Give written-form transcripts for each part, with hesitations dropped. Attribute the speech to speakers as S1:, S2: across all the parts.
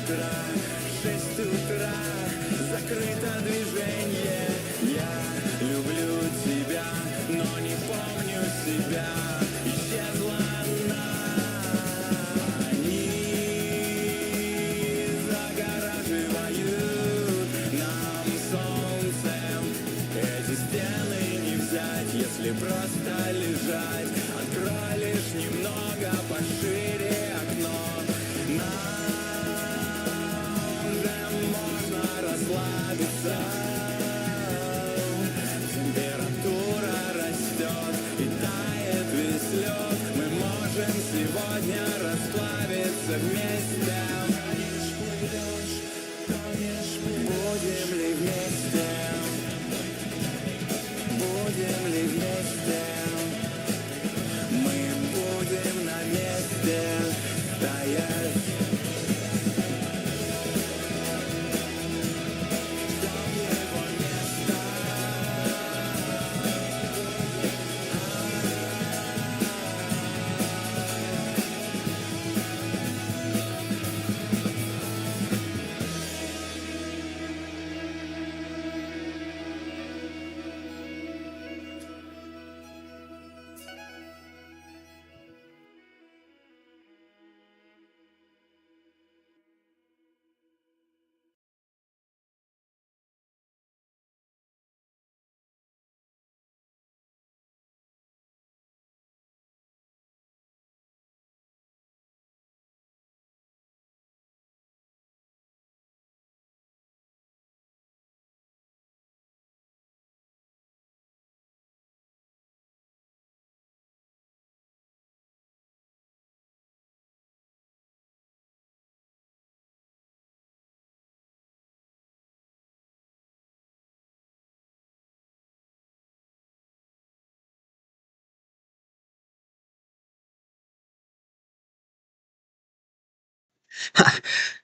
S1: утра, 6 утра, закрыто движение. Я люблю тебя, но не помню себя. Исчезла загораживают нам солнцем. Эти стены не взять, если просто лежать. Открой лишь немного пошире окно. Нам уже можно расслабиться. Температура растет и тает весь лед. Мы можем сегодня расплавиться вместе. Будем ли вместе? Будем ли вместе? Мы будем на месте стоять. Ждем его места.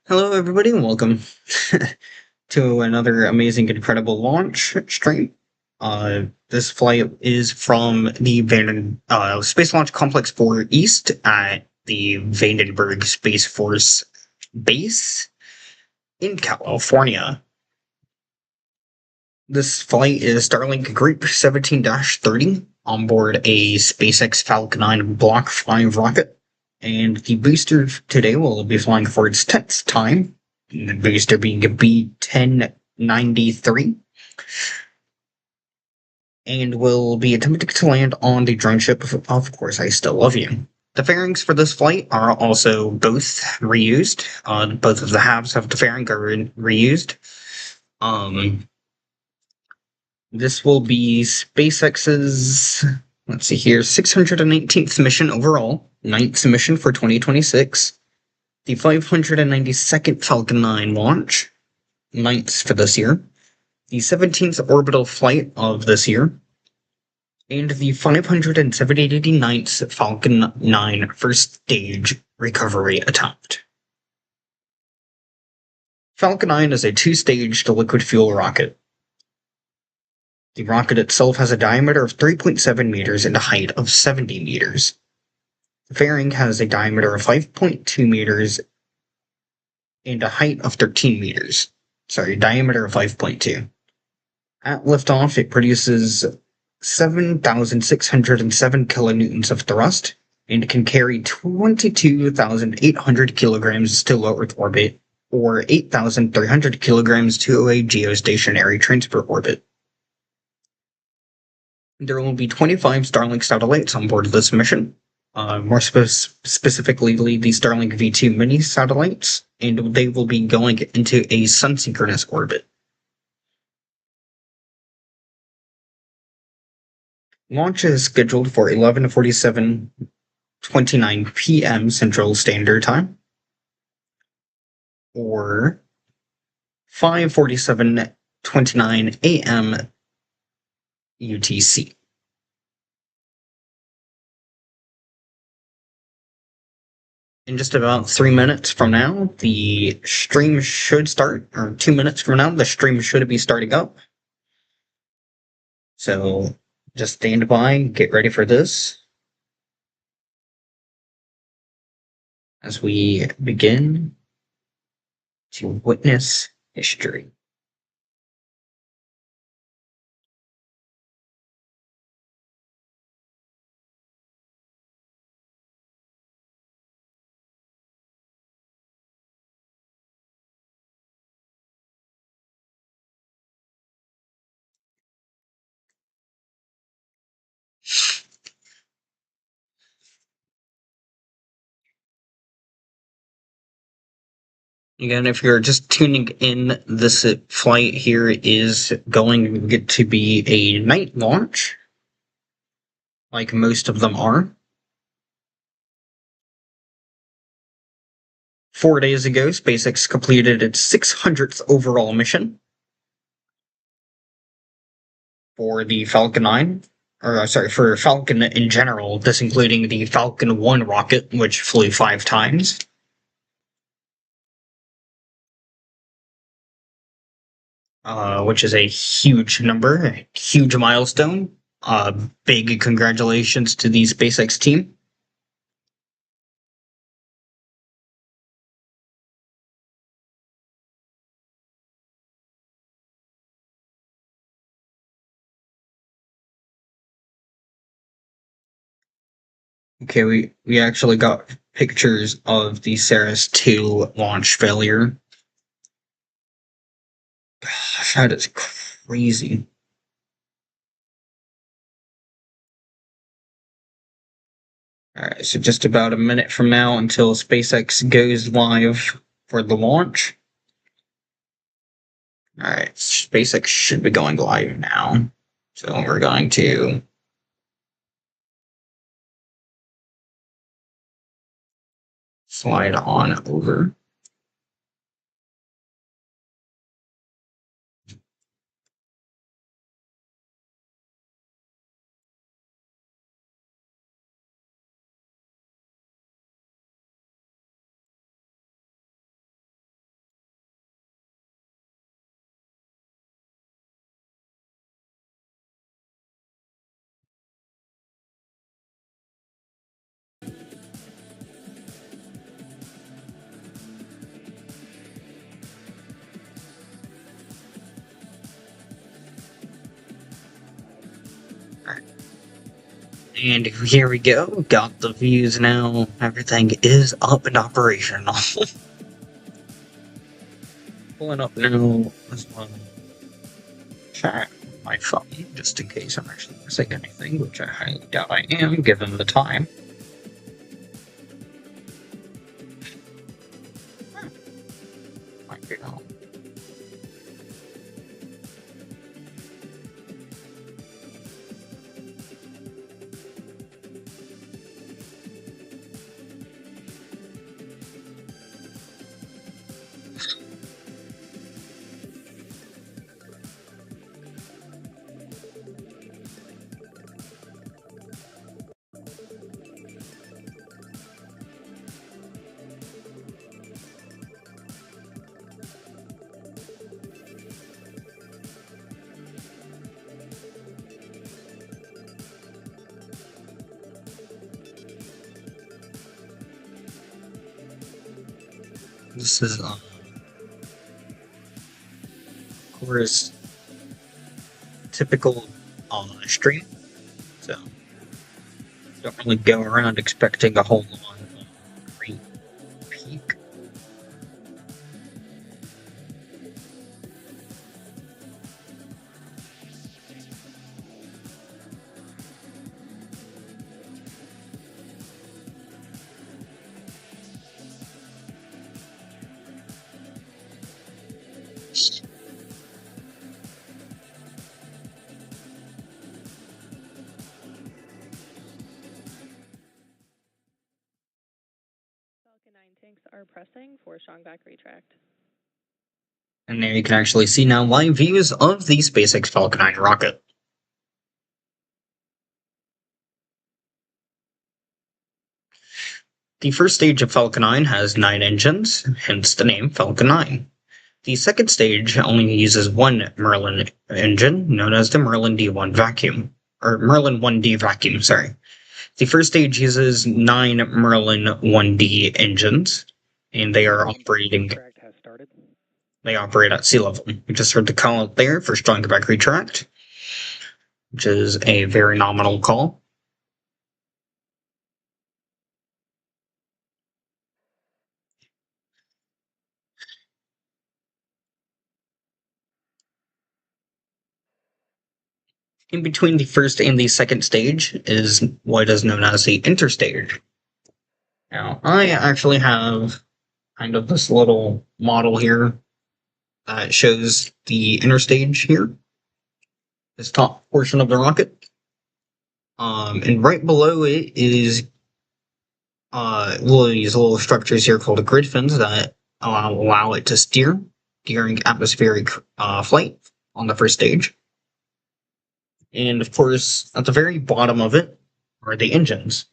S2: Hello, everybody, and welcome to another amazing, incredible launch stream. This flight is from the Space Launch Complex 4 East at the Vandenburg Space Force Base in California. This flight is Starlink Group 17-30 on board a SpaceX Falcon 9 Block 5 rocket. And the booster today will be flying for its 10th time, the booster being a B-1093, and will be attempting to land on the drone ship Of Course I Still Love You. The fairings for this flight are also both reused. Both of the halves of the fairing are reused. This will be SpaceX's, let's see here, 618th mission overall, 9th mission for 2026, the 592nd Falcon 9 launch, 9th for this year, the 17th orbital flight of this year, and the 579th Falcon 9 first stage recovery attempt. Falcon 9 is a two-staged liquid fuel rocket. The rocket itself has a diameter of 3.7 meters and a height of 70 meters. The fairing has a diameter of 5.2 meters and a height of 13 meters. Diameter of 5.2. At liftoff, it produces 7,607 kilonewtons of thrust and can carry 22,800 kilograms to low Earth orbit or 8,300 kilograms to a geostationary transport orbit. There will be 25 Starlink satellites on board this mission, more specifically the Starlink V2 mini satellites, and they will be going into a sun-synchronous orbit. Launch is scheduled for 11:47:29 p.m. Central Standard Time, or 5:47:29 a.m. UTC. In just about 3 minutes from now, the stream should start, or 2 minutes from now, the stream should be starting up. So just stand by, get ready for this as we begin to witness history. Again, if you're just tuning in, this flight here is going to be a night launch, like most of them are. 4 days ago, SpaceX completed its 600th overall mission for the Falcon 9, or sorry, for Falcon in general, this including the Falcon 1 rocket, which flew 5 times. Which is a huge number, a huge milestone. Big congratulations to the SpaceX team. Okay, we actually got pictures of the Ceres 2 launch failure. Gosh, that is crazy. Alright, so just about a minute from now until SpaceX goes live for the launch. Alright, SpaceX should be going live now. So we're going to slide on over. And here we go. Got the views now. Everything is up and operational. Pulling up now as well. Chat my phone, just in case I'm actually missing anything, which I highly doubt I am, given the time. Might be home. This is, of course, typical stream, so don't really go around expecting a whole lot of great peak.
S3: Falcon 9 tanks are pressing for Shongbak retract.
S2: And there you can actually see now live views of the SpaceX Falcon 9 rocket. The first stage of Falcon 9 has 9 engines, hence the name Falcon 9. The second stage only uses one Merlin engine, known as the Merlin D1 vacuum, or Merlin 1D vacuum, sorry. The first stage uses 9 Merlin 1D engines, and they are operating.
S4: Retract has started.
S2: They operate at sea level. We just heard the call out there for strong back retract, which is a very nominal call. In between the first and the second stage is what is known as the interstage. Now, I actually have kind of this little model here that shows the interstage here, this top portion of the rocket. And right below it is these little structures here called grid fins that allow it to steer during atmospheric flight on the first stage. And of course, at the very bottom of it are the engines.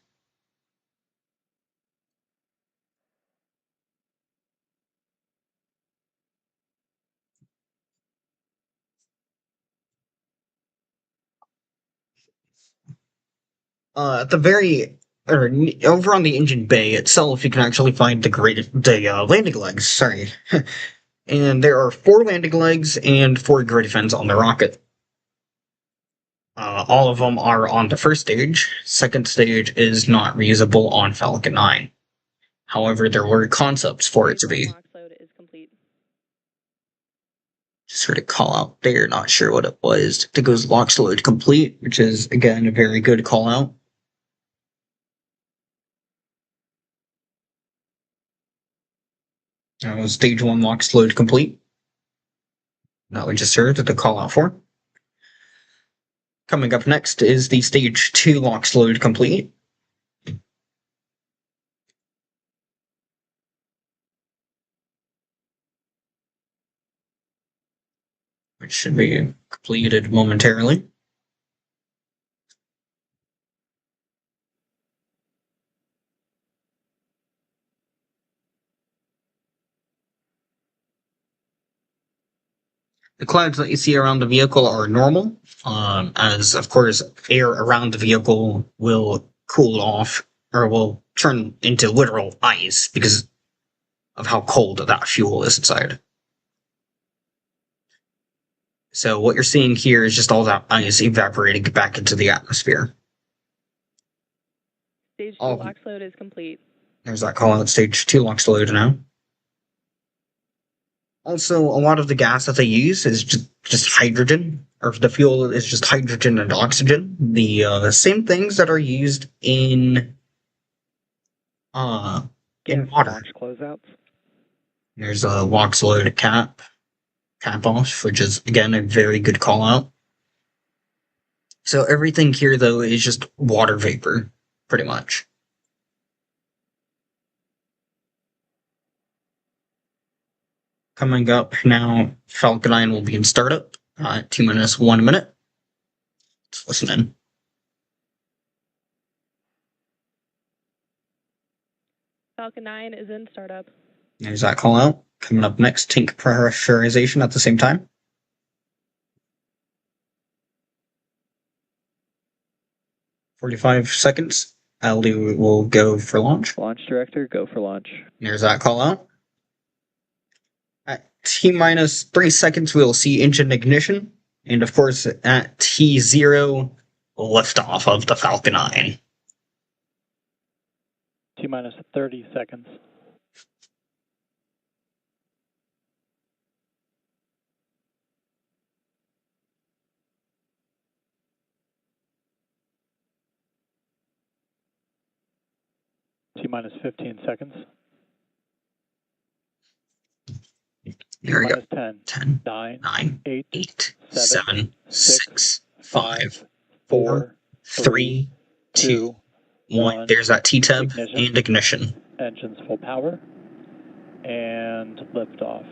S2: At the very or over on the engine bay itself, you can actually find the landing legs. Sorry, and there are 4 landing legs and 4 grid fins on the rocket. All of them are on the first stage. Second stage is not reusable on Falcon 9. However, there were concepts for it to be.
S3: Launch load is complete.
S2: Just sort of call out there, not sure what it was. I think it was launch load complete, which is again a very good call out. Stage 1 launch load complete. That we just heard the call out for. Coming up next is the stage 2 launch load complete. Which should be completed momentarily. The clouds that you see around the vehicle are normal, as of course air around the vehicle will cool off or will turn into literal ice because of how cold that fuel is inside. So what you're seeing here is just all that ice evaporating back into the atmosphere.
S3: Stage 2 launch load is complete.
S2: There's that call out, stage 2 launch load now. Also, a lot of the gas that they use is just hydrogen, or the fuel is just hydrogen and oxygen. The same things that are used in water.
S4: Launch closeouts.
S2: There's a launch load cap off, which is again a very good call out. So everything here though is just water vapor, pretty much. Coming up now, Falcon 9 will be in startup. 2 minutes, 1 minute. Let's listen in.
S3: Falcon 9 is in startup.
S2: There's that call out. Coming up next, tank pressurization at the same time. 45 seconds. LD will go for launch.
S4: Launch director, go for launch.
S2: There's that call out. At T-minus 3 seconds, we'll see engine ignition. And of course, at T0, liftoff of the Falcon 9.
S4: T-minus 30 seconds. T-minus 15 seconds.
S2: Here we go.
S4: 10,
S2: 10,
S4: 9,
S2: 9,
S4: 8,
S2: 8,
S4: 7,
S2: 7, 6,
S4: 5,
S2: 5, 4, 3, 2, 1. There's that T-tab and ignition.
S4: Engines full power. And liftoff.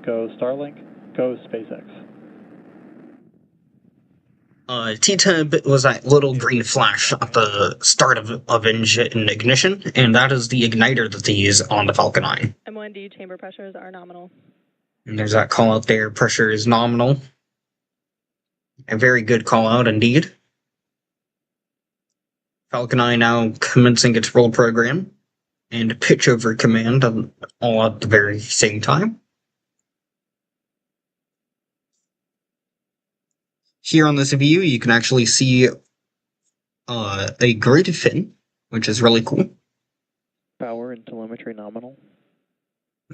S4: Go Starlink, go SpaceX.
S2: T-tab was that little green flash at the start of engine ignition, and that is the igniter that they use on the Falcon 9.
S3: M1D chamber pressures are nominal.
S2: And there's that call out there. Pressure is nominal. A very good call out indeed. Falcon 9 now commencing its roll program and pitch over command all at the very same time. Here on this view, you can actually see a grid fin, which is really cool.
S4: Power and telemetry nominal.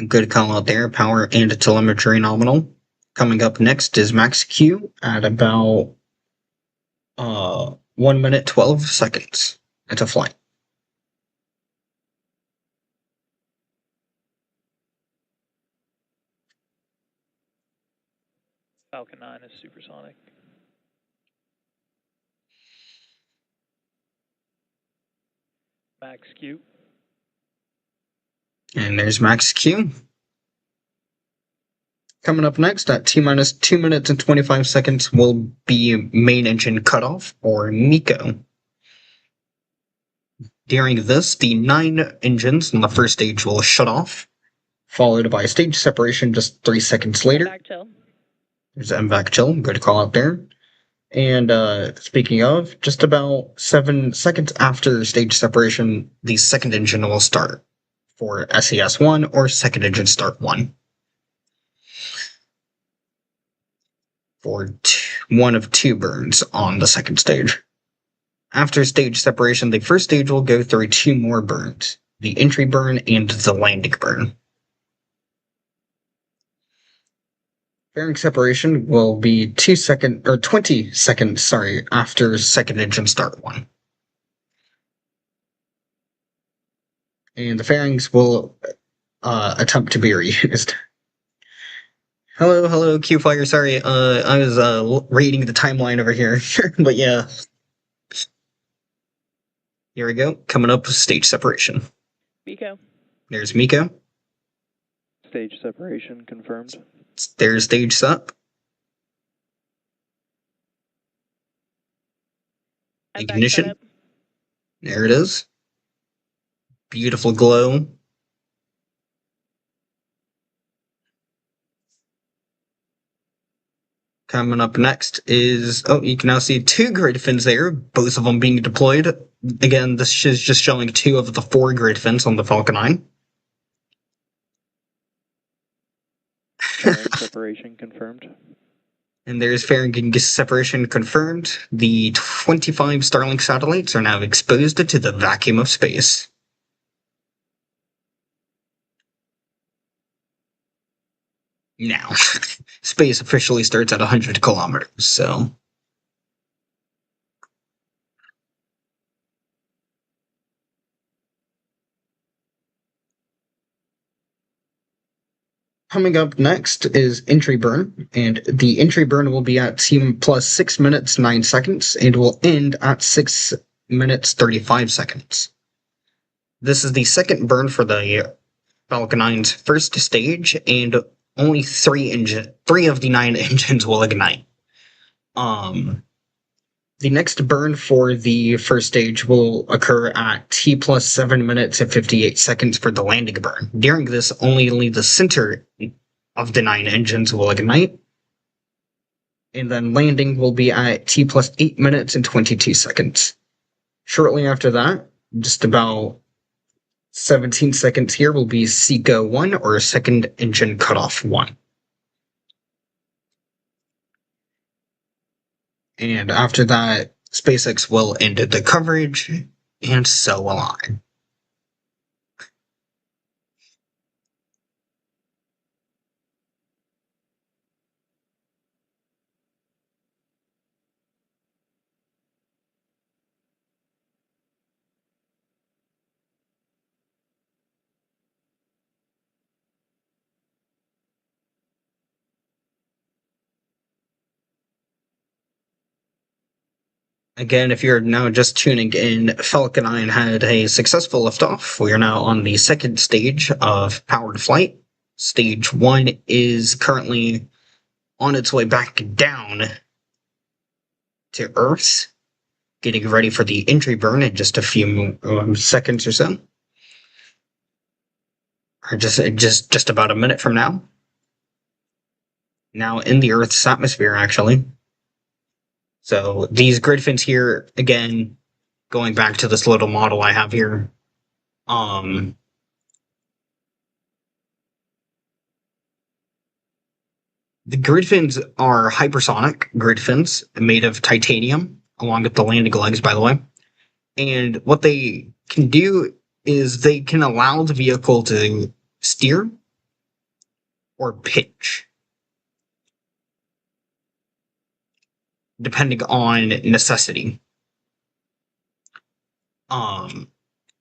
S2: Good call out there, power and telemetry nominal. Coming up next is max Q at about 1 minute 12 seconds. It's a flight.
S4: Falcon 9 is supersonic. Max Q.
S2: And there's max Q. Coming up next at T-minus 2 minutes and 25 seconds will be main engine cutoff, or MECO. During this, the 9 engines in the first stage will shut off, followed by stage separation just 3 seconds later.
S3: Back chill.
S2: There's MVAC chill, good call out there. And speaking of, just about 7 seconds after stage separation, the second engine will start for SES1 or second engine start 1. For one of 2 burns on the second stage. After stage separation, the first stage will go through 2 more burns, the entry burn and the landing burn. Fairing separation will be 20 seconds, after second engine start 1. And the fairings will attempt to be reused. Hello, Q-Fire, sorry, I was reading the timeline over here, but yeah. Here we go, coming up with stage separation.
S3: MECO.
S2: There's MECO.
S4: Stage separation confirmed.
S2: There's stage sep.
S3: I'm back
S2: Ignition.
S3: setup.
S2: There it is. Beautiful glow. Coming up next is, you can now see 2 grid fins there, both of them being deployed. Again, this is just showing 2 of the 4 grid fins on the Falcon 9.
S4: Fairing separation confirmed.
S2: And there's fairing separation confirmed. The 25 Starlink satellites are now exposed to the vacuum of space. Now, space officially starts at 100 kilometers, so... Coming up next is entry burn, and the entry burn will be at T plus 6 minutes 9 seconds, and will end at 6 minutes 35 seconds. This is the second burn for the Falcon 9's first stage, and only 3 of the 9 engines will ignite. The next burn for the first stage will occur at T plus 7 minutes and 58 seconds for the landing burn. During this, only the center of the 9 engines will ignite. And then landing will be at T plus 8 minutes and 22 seconds. Shortly after that, just about 17 seconds here, will be SECO 1, or second engine cutoff 1. And after that, SpaceX will end the coverage, and so will I. Again, if you're now just tuning in, Falcon 9 had a successful liftoff. We are now on the second stage of powered flight. Stage 1 is currently on its way back down to Earth, getting ready for the entry burn in just a few seconds or so. Or just about a minute from now. Now in the Earth's atmosphere, actually. So these grid fins here, again, going back to this little model I have here, The grid fins are hypersonic grid fins made of titanium, along with the landing legs, by the way. And what they can do is they can allow the vehicle to steer or pitch, depending on necessity. And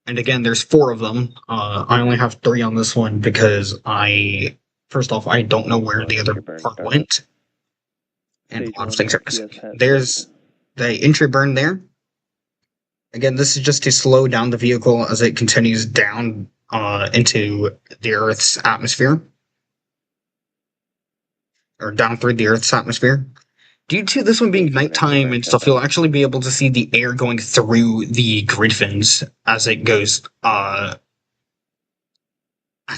S2: again, there's 4 of them. I only have 3 on this one because first off, I don't know where the other part went. And a lot of things are missing. There's the entry burn there. Again, this is just to slow down the vehicle as it continues down into the Earth's atmosphere. Or down through the Earth's atmosphere. Due to this one being nighttime and stuff, you'll actually be able to see the air going through the grid fins as it goes, as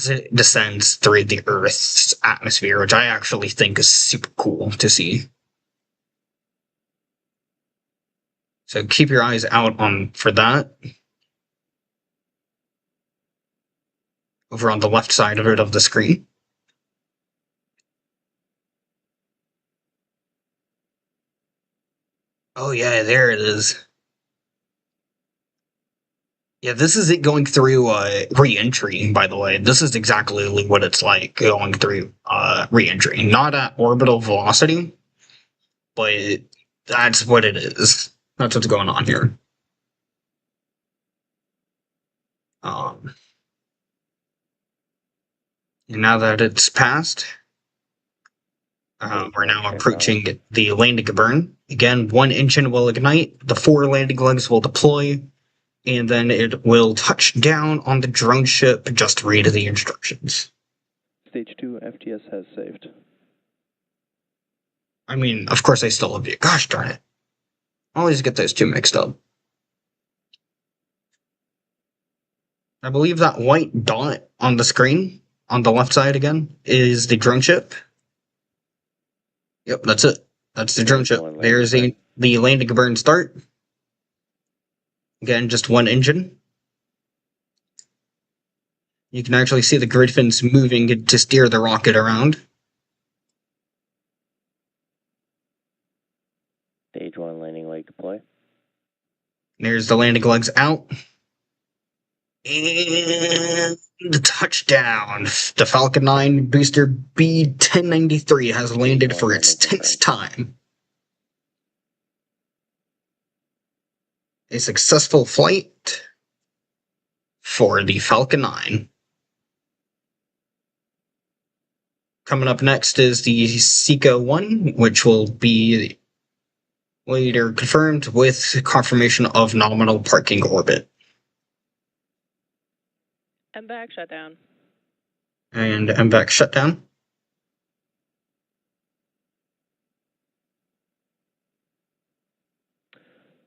S2: it descends through the Earth's atmosphere, which I actually think is super cool to see. So keep your eyes out for that. Over on the left side of the screen. Oh yeah, there it is. Yeah, this is it going through re-entry, by the way. This is exactly what it's like going through re-entry. Not at orbital velocity, but that's what it is. That's what's going on here. And now that it's passed, we're now approaching the landing burn. Again, 1 engine will ignite, the 4 landing legs will deploy, and then it will touch down on the drone ship. Just read the instructions.
S4: Stage 2 FTS has saved.
S2: I mean, of course I still love you. Gosh darn it. I always get those 2 mixed up. I believe that white dot on the screen, on the left side again, is the drone ship. Yep, that's it. That's the drone ship. There's the landing burn start. Again, just 1 engine. You can actually see the grid fins moving to steer the rocket around.
S5: Stage 1 landing leg deploy.
S2: There's the landing legs out. And the touchdown. The Falcon 9 booster B-1093 has landed for its 10th time. A successful flight for the Falcon 9. Coming up next is the Seco 1, which will be later confirmed with confirmation of nominal parking orbit.
S3: MVAC shutdown.
S2: And MVAC shutdown.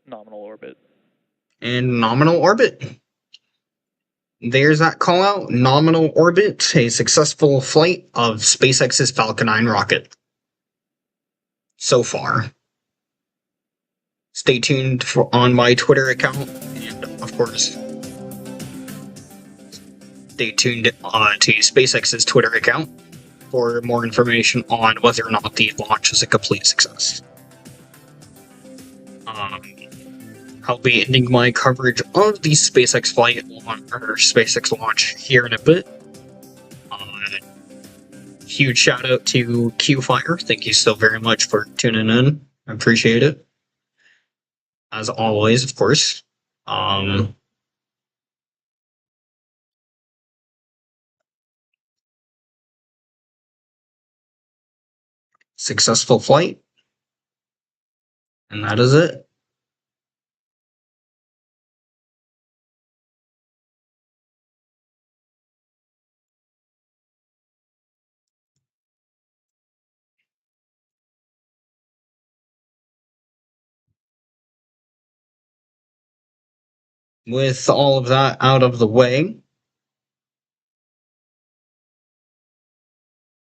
S4: Nominal orbit.
S2: And nominal orbit. There's that call out. Nominal orbit, a successful flight of SpaceX's Falcon 9 rocket. So far. Stay tuned on my Twitter account, and of course, stay tuned to SpaceX's Twitter account for more information on whether or not the launch is a complete success. I'll be ending my coverage of the SpaceX flight or SpaceX launch here in a bit. Huge shout out to QFire. Thank you so very much for tuning in. I appreciate it. As always, of course. Successful flight. And that is it. With all of that out of the way,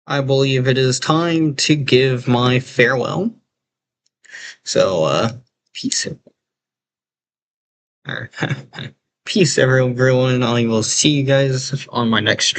S2: I believe it is time to give my farewell. So, peace. Peace, everyone. I will see you guys on my next stream.